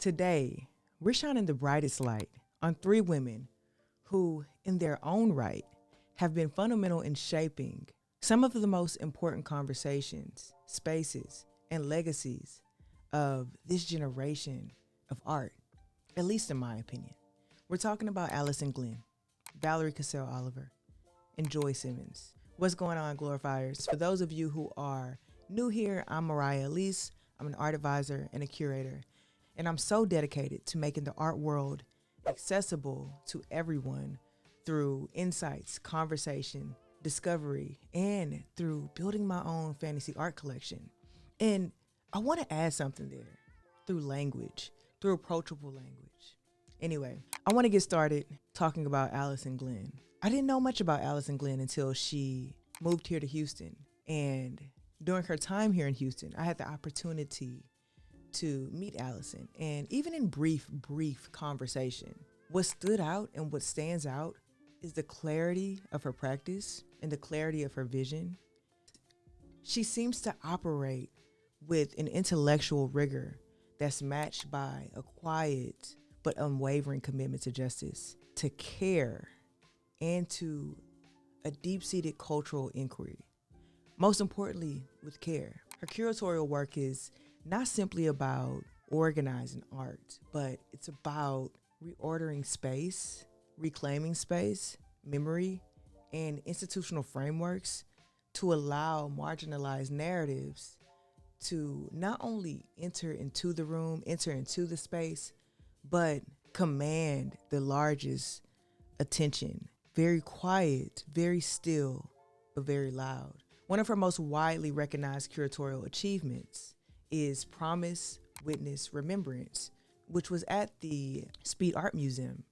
Today, we're shining the brightest light on three women who, in their own right, have been fundamental in shaping some of the most important conversations, spaces, and legacies of this generation of art, at least in my opinion. We're talking about Allison Glenn, Valerie Cassel Oliver, and Joy Simmons. What's going on, Glorifiers? For those of you who are new here, I'm Mariah Elise. I'm an art advisor and a curator, and I'm so dedicated to making the art world accessible to everyone through insights, conversation, discovery, and through building my own fantasy art collection. And I want to add something there through language, through approachable language. Anyway, I want to get started talking about Allison Glenn. I didn't know much about Allison Glenn until she moved here to Houston. And during her time here in Houston, I had the opportunity to meet Allison. And even in brief conversation, what stood out and what stands out is the clarity of her practice and the clarity of her vision. She seems to operate with an intellectual rigor that's matched by a quiet but unwavering commitment to justice, to care, and to a deep-seated cultural inquiry. Most importantly, with care. Her curatorial work is not simply about organizing art, but it's about reordering space, reclaiming space, memory, and institutional frameworks to allow marginalized narratives to not only enter into the room, enter into the space, but command the largest attention. Very quiet, very still, but very loud. One of her most widely recognized curatorial achievements is Promise, Witness, Remembrance, which was at the Speed Art Museum.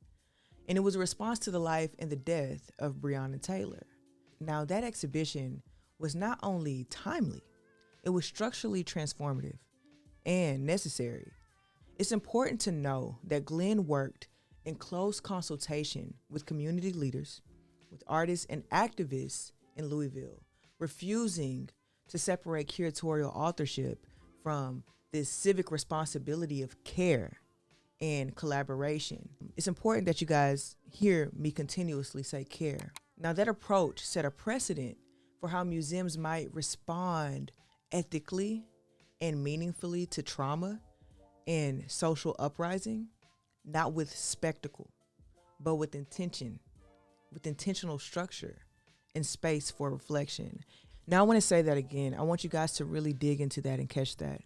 And it was a response to the life and the death of Breonna Taylor. Now, that exhibition was not only timely, it was structurally transformative and necessary. It's important to know that Glenn worked in close consultation with community leaders, with artists and activists in Louisville, refusing to separate curatorial authorship from this civic responsibility of care and collaboration. It's important that you guys hear me continuously say care. Now, that approach set a precedent for how museums might respond ethically and meaningfully to trauma and social uprising, not with spectacle, but with intention, with intentional structure and space for reflection. Now, I want to say that again. I want you guys to really dig into that and catch that,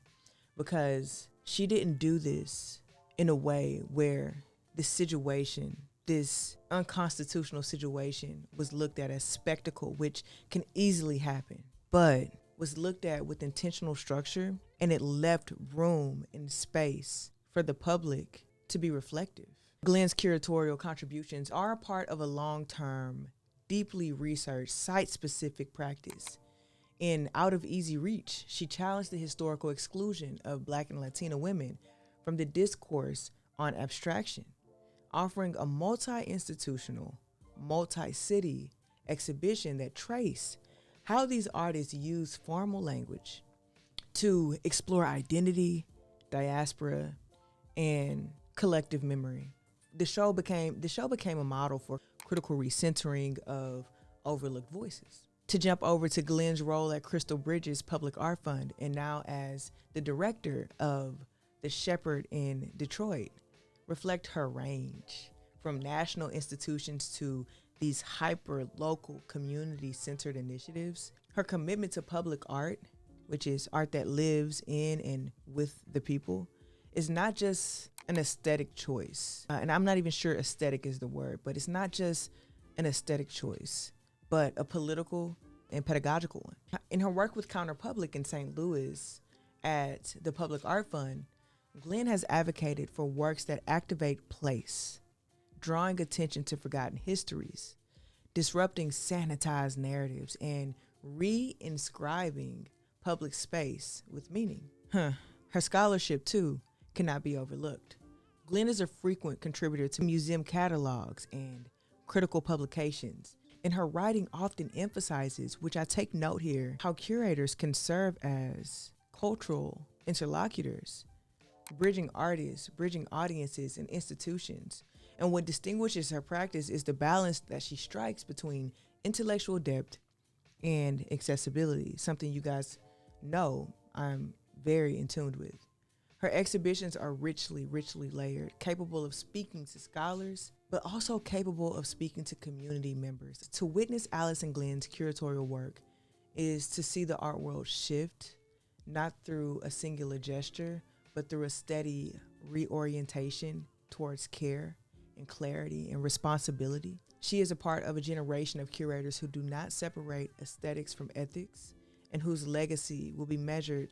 because she didn't do this in a way where this situation, this unconstitutional situation, was looked at as spectacle, which can easily happen, but was looked at with intentional structure, and it left room and space for the public to be reflective. Glenn's curatorial contributions are a part of a long-term, deeply researched, site-specific practice. In Out of Easy Reach, she challenged the historical exclusion of Black and Latina women from the discourse on abstraction, offering a multi-institutional, multi-city exhibition that traced how these artists use formal language to explore identity, diaspora, and collective memory. The show became a model for critical recentering of overlooked voices. To jump over to Glenn's role at Crystal Bridges Public Art Fund, and now as the director of the Shepherd in Detroit, reflect her range from national institutions to these hyper-local, community-centered initiatives. Her commitment to public art, which is art that lives in and with the people, is not just an aesthetic choice. And I'm not even sure aesthetic is the word, but it's not just an aesthetic choice, but a political and pedagogical one. In her work with Counterpublic in St. Louis at the Public Art Fund, Glenn has advocated for works that activate place, drawing attention to forgotten histories, disrupting sanitized narratives, and re-inscribing public space with meaning. Her scholarship, too, cannot be overlooked. Glenn is a frequent contributor to museum catalogs and critical publications, and her writing often emphasizes, which I take note here, how curators can serve as cultural interlocutors bridging artists, bridging audiences and institutions. And what distinguishes her practice is the balance that she strikes between intellectual depth and accessibility, something you guys know I'm very in tune with. Her exhibitions are richly layered, capable of speaking to scholars, but also capable of speaking to community members. To witness Allison Glenn's curatorial work is to see the art world shift, not through a singular gesture, but through a steady reorientation towards care and clarity and responsibility. She is a part of a generation of curators who do not separate aesthetics from ethics, and whose legacy will be measured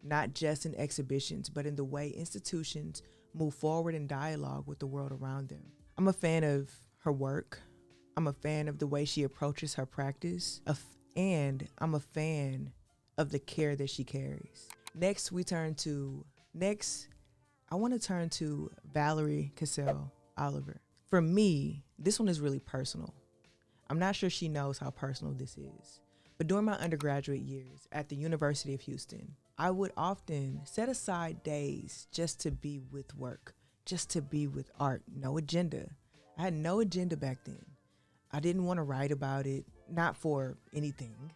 not just in exhibitions, but in the way institutions move forward in dialogue with the world around them. I'm a fan of her work. I'm a fan of the way she approaches her practice, and I'm a fan of the care that she carries. Next, I want to turn to Valerie Cassel Oliver. For me, this one is really personal. I'm not sure she knows how personal this is, but during my undergraduate years at the University of Houston, I would often set aside days just to be with work, just to be with art, no agenda. I had no agenda back then. I didn't want to write about it, not for anything.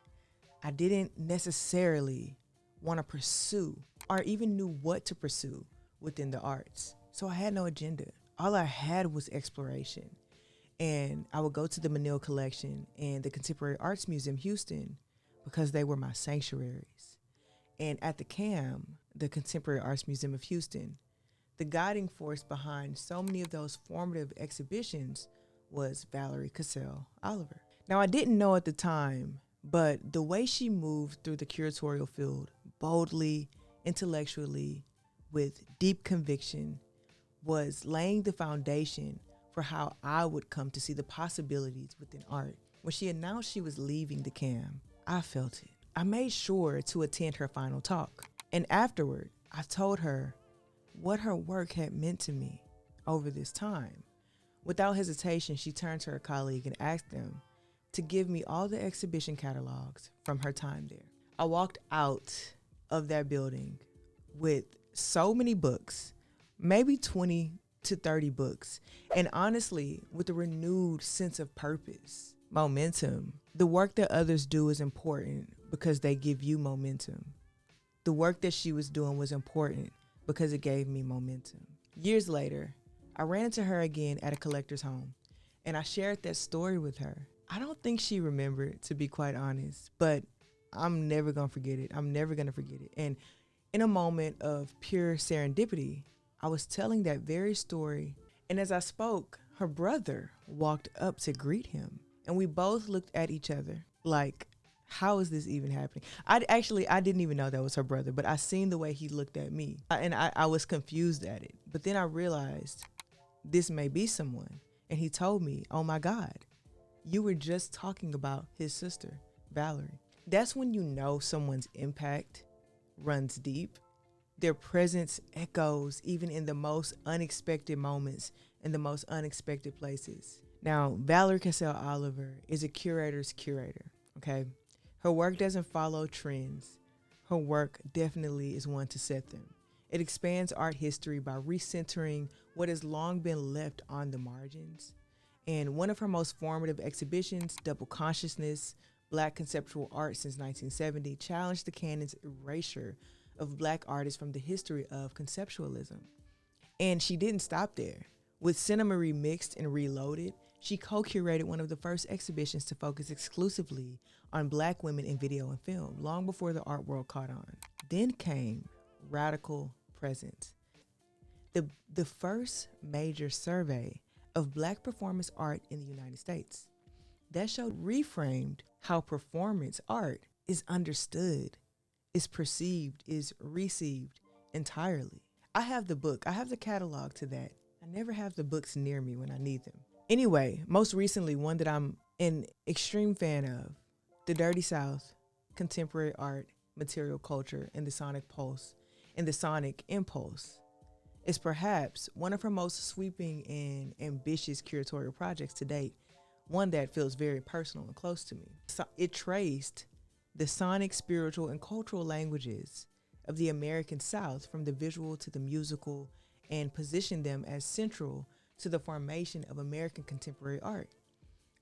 I didn't necessarily want to pursue or even knew what to pursue within the arts. So I had no agenda. All I had was exploration. And I would go to the Menil Collection and the Contemporary Arts Museum Houston because they were my sanctuaries. And at the CAM, the Contemporary Arts Museum of Houston, the guiding force behind so many of those formative exhibitions was Valerie Cassel Oliver. Now, I didn't know at the time, but the way she moved through the curatorial field boldly, intellectually, with deep conviction, was laying the foundation for how I would come to see the possibilities within art. When she announced she was leaving the CAM, I felt it. I made sure to attend her final talk. And afterward, I told her what her work had meant to me over this time. Without hesitation, she turned to her colleague and asked them to give me all the exhibition catalogs from her time there. I walked out of that building with so many books, maybe 20 to 30 books, and honestly, with a renewed sense of purpose, momentum. The work that others do is important because they give you momentum. The work that she was doing was important because it gave me momentum. Years later, I ran into her again at a collector's home, and I shared that story with her. I don't think she remembered, to be quite honest, but I'm never gonna forget it. I'm never gonna forget it. And in a moment of pure serendipity, I was telling that very story, and as I spoke, her brother walked up to greet him, and we both looked at each other like, how is this even happening? I didn't even know that was her brother, but I seen the way he looked at me, and I was confused at it. But then I realized this may be someone, and he told me, oh my God, you were just talking about his sister, Valerie. That's when you know someone's impact runs deep. Their presence echoes even in the most unexpected moments, in the most unexpected places. Now, Valerie Cassel Oliver is a curator's curator, okay? Her work doesn't follow trends. Her work definitely is one to set them. It expands art history by recentering what has long been left on the margins. And one of her most formative exhibitions, Double Consciousness, Black Conceptual Art since 1970, challenged the canon's erasure of Black artists from the history of conceptualism. And she didn't stop there. With Cinema Remixed and Reloaded, she co-curated one of the first exhibitions to focus exclusively on Black women in video and film, long before the art world caught on. Then came Radical Presence, the first major survey of Black performance art in the United States. That show reframed how performance art is understood, is perceived, is received entirely. I have the book. I have the catalog to that. I never have the books near me when I need them. Anyway, most recently, one that I'm an extreme fan of, The Dirty South, Contemporary Art, Material Culture, and the Sonic Pulse, and the Sonic Impulse, is perhaps one of her most sweeping and ambitious curatorial projects to date, one that feels very personal and close to me. So it traced the sonic, spiritual, and cultural languages of the American South, from the visual to the musical, and positioned them as central to the formation of American contemporary art.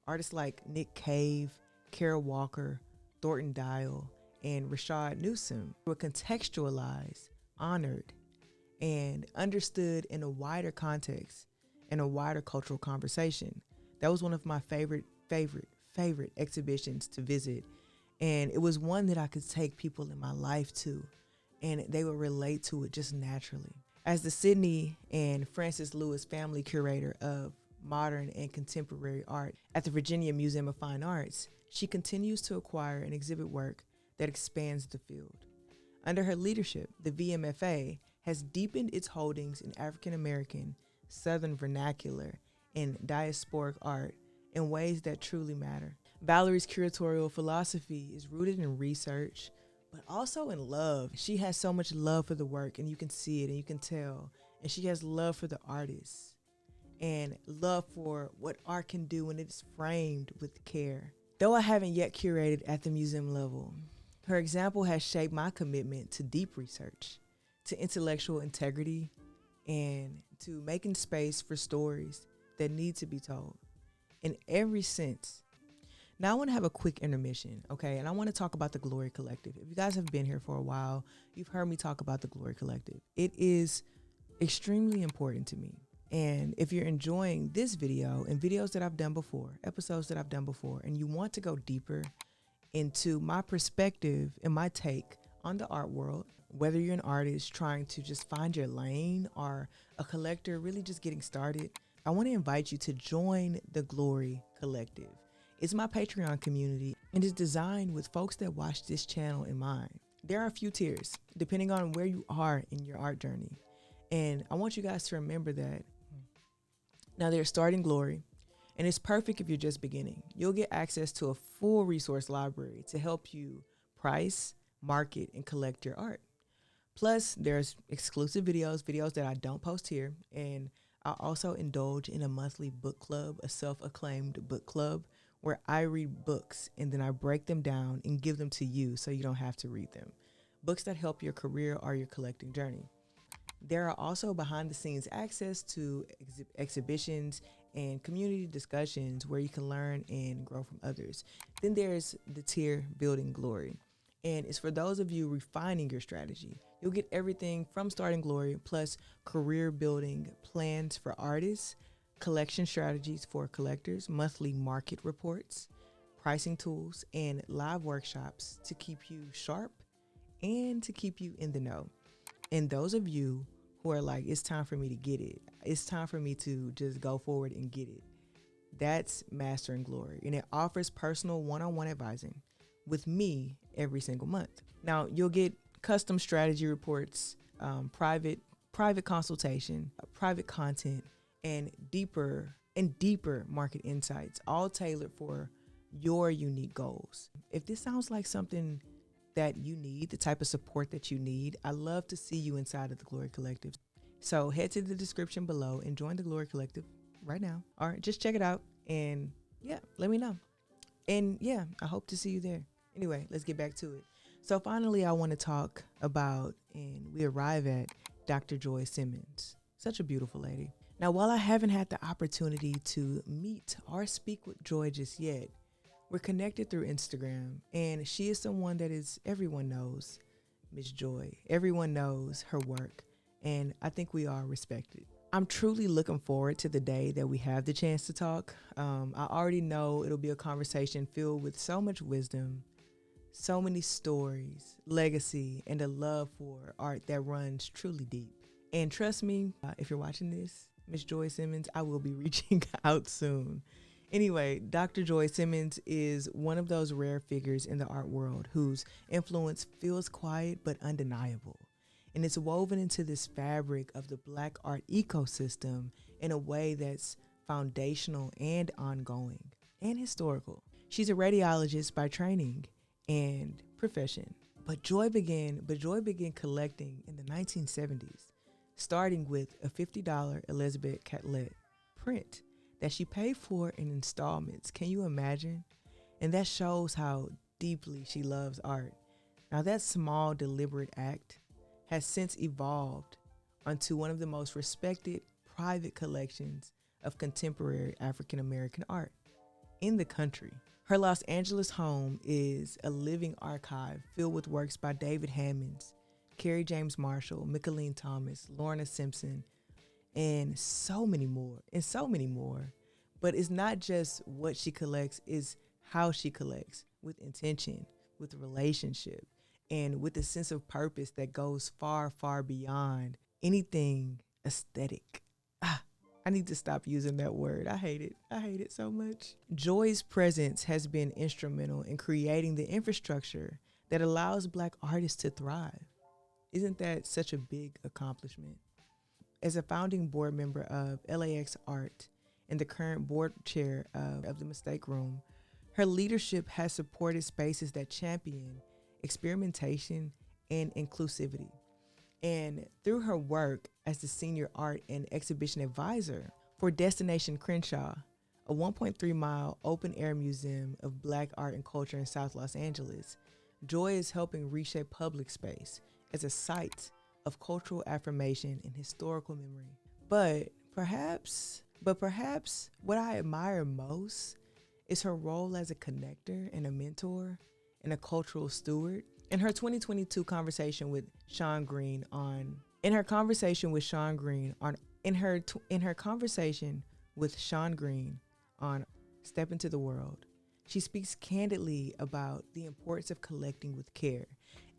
Artists like Nick Cave, Kara Walker, Thornton Dial, and Rashad Newsom were contextualized, honored, and understood in a wider context and a wider cultural conversation. That was one of my favorite exhibitions to visit. And it was one that I could take people in my life to, and they would relate to it just naturally. As the Sidney and Francis Lewis Family Curator of Modern and Contemporary Art at the Virginia Museum of Fine Arts, she continues to acquire and exhibit work that expands the field. Under her leadership, the VMFA has deepened its holdings in African American, Southern vernacular, and diasporic art in ways that truly matter. Valerie's curatorial philosophy is rooted in research, but also in love. She has so much love for the work, and you can see it and you can tell. And she has love for the artists and love for what art can do when it's framed with care. Though I haven't yet curated at the museum level, her example has shaped my commitment to deep research, to intellectual integrity, and to making space for stories that need to be told in every sense. Now I want to have a quick intermission, okay? And I want to talk about the Glory Collective. If you guys have been here for a while, you've heard me talk about the Glory Collective. It is extremely important to me. And if you're enjoying this video and videos that I've done before, episodes that I've done before, and you want to go deeper into my perspective and my take on the art world, whether you're an artist trying to just find your lane or a collector really just getting started, I want to invite you to join the Glory Collective. It's my Patreon community and is designed with folks that watch this channel in mind. There are a few tiers depending on where you are in your art journey. And I want you guys to remember that. Now they're starting Glory, and it's perfect if you're just beginning. You'll get access to a full resource library to help you price, market, and collect your art. Plus, there's exclusive videos that I don't post here, and I also indulge in a monthly book club, a self-acclaimed book club, where I read books and then I break them down and give them to you so you don't have to read them. Books that help your career or your collecting journey. There are also behind the scenes access to exhibitions and community discussions where you can learn and grow from others. Then there's the tier Building Glory. And it's for those of you refining your strategy. You'll get everything from starting Glory, plus career building plans for artists, collection strategies for collectors, monthly market reports, pricing tools, and live workshops to keep you sharp and to keep you in the know. And those of you who are like, it's time for me to get it, it's time for me to just go forward and get it, that's Mastering Glory. And it offers personal one-on-one advising with me every single month. Now, you'll get custom strategy reports, private consultation, private content, and deeper market insights, all tailored for your unique goals. If this sounds like something that you need, the type of support that you need, I love to see you inside of the Glory Collective. So head to the description below and join the Glory Collective right now. All right, just check it out and yeah, let me know. And yeah, I hope to see you there. Anyway, let's get back to it. So finally, I want to talk about, and we arrive at, Dr. Joy Simmons. Such a beautiful lady. Now, while I haven't had the opportunity to meet or speak with Joy just yet, we're connected through Instagram, and she is someone that everyone knows Miss Joy. Everyone knows her work, and I think we are respected. I'm truly looking forward to the day that we have the chance to talk. I already know it'll be a conversation filled with so much wisdom, so many stories, legacy, and a love for art that runs truly deep. And trust me, if you're watching this, Miss Joy Simmons, I will be reaching out soon. Anyway, Dr. Joy Simmons is one of those rare figures in the art world whose influence feels quiet but undeniable. And it's woven into this fabric of the Black art ecosystem in a way that's foundational and ongoing and historical. She's a radiologist by training and profession. But Joy began collecting in the 1970s, starting with a $50 Elizabeth Catlett print that she paid for in installments. Can you imagine? And that shows how deeply she loves art. Now that small, deliberate act has since evolved onto one of the most respected private collections of contemporary African American art in the country. Her Los Angeles home is a living archive filled with works by David Hammonds, Kerry James Marshall, Micheline Thomas, Lorna Simpson, and so many more, But it's not just what she collects, it's how she collects, with intention, with relationship, and with a sense of purpose that goes far, far beyond anything aesthetic. I need to stop using that word. I hate it so much. Joy's presence has been instrumental in creating the infrastructure that allows Black artists to thrive. Isn't that such a big accomplishment? As a founding board member of LAX Art and the current board chair of the Mistake Room, her leadership has supported spaces that champion experimentation and inclusivity. And through her work as the senior art and exhibition advisor for Destination Crenshaw, a 1.3-mile open-air museum of Black art and culture in South Los Angeles, Joy is helping reshape public space as a site of cultural affirmation and historical memory. But perhaps what I admire most is her role as a connector and a mentor and a cultural steward. In her 2022 conversation with Sean Green on Step Into the World, she speaks candidly about the importance of collecting with care.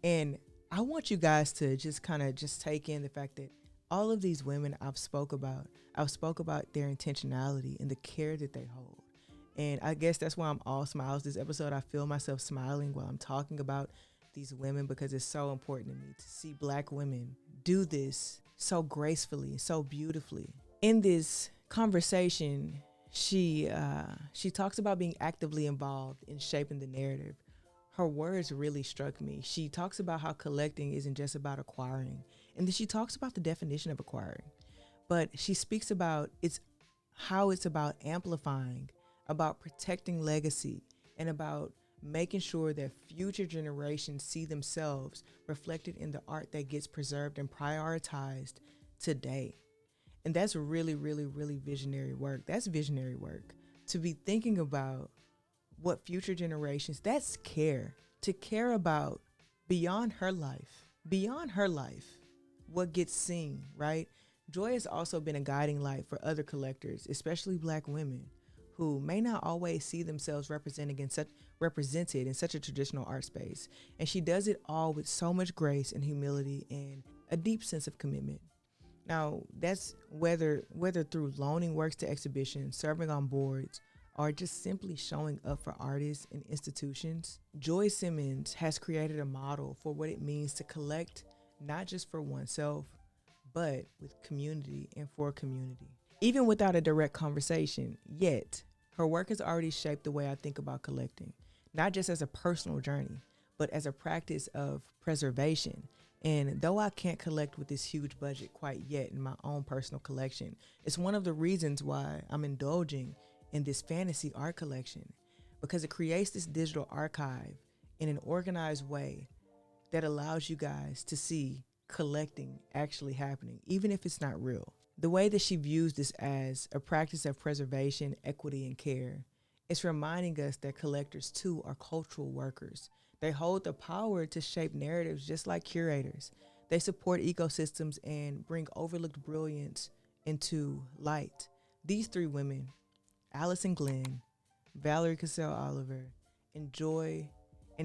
And I want you guys to just take in the fact that all of these women I've spoke about their intentionality and the care that they hold. And I guess that's why I'm all smiles this episode. I feel myself smiling while I'm talking about these women, because it's so important to me to see Black women do this so gracefully, so beautifully. In this conversation, she talks about being actively involved in shaping the narrative. Her words really struck me. She talks about how collecting isn't just about acquiring, and then she talks about the definition of acquiring, but she speaks about how it's about amplifying, about protecting legacy, and about making sure that future generations see themselves reflected in the art that gets preserved and prioritized today. And that's really, really, really visionary work. That's visionary work. To be thinking about what future generations, that's care. To care about beyond her life, what gets seen, right? Joy has also been a guiding light for other collectors, especially Black women, who may not always see themselves represented in such a traditional art space. And she does it all with so much grace and humility and a deep sense of commitment. Now, that's whether through loaning works to exhibitions, serving on boards, or just simply showing up for artists and institutions. Joy Simmons has created a model for what it means to collect, not just for oneself, but with community and for community. Even without a direct conversation, yet her work has already shaped the way I think about collecting, not just as a personal journey, but as a practice of preservation. And though I can't collect with this huge budget quite yet in my own personal collection, it's one of the reasons why I'm indulging in this fantasy art collection, because it creates this digital archive in an organized way that allows you guys to see collecting actually happening, even if it's not real. The way that she views this as a practice of preservation, equity, and care, it's reminding us that collectors too are cultural workers. They hold the power to shape narratives just like curators. They support ecosystems and bring overlooked brilliance into light. These three women, Allison Glenn, Valerie Cassel Oliver, and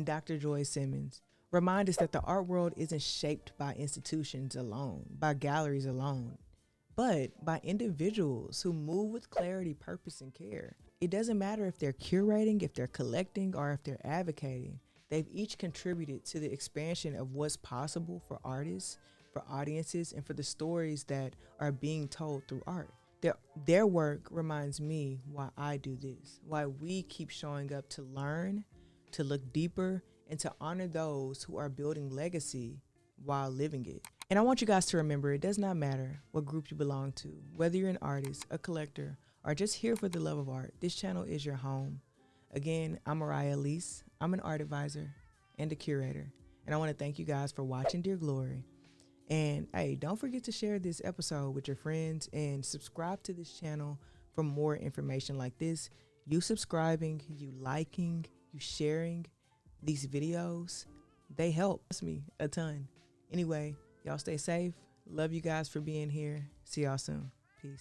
Dr. Joy Simmons, remind us that the art world isn't shaped by institutions alone, by galleries alone, but by individuals who move with clarity, purpose, and care. It doesn't matter if they're curating, if they're collecting, or if they're advocating. They've each contributed to the expansion of what's possible for artists, for audiences, and for the stories that are being told through art. Their work reminds me why I do this, why we keep showing up to learn, to look deeper, and to honor those who are building legacy while living it. And I want you guys to remember, it does not matter what group you belong to, whether you're an artist, a collector, or just here for the love of art. This channel is your home. Again, I'm Mariah Elise. I'm an art advisor and a curator. And I want to thank you guys for watching Dear Glory. And hey, don't forget to share this episode with your friends and subscribe to this channel for more information like this. You subscribing, you liking, you sharing these videos, they help me a ton. Anyway, y'all stay safe. Love you guys for being here. See y'all soon. Peace.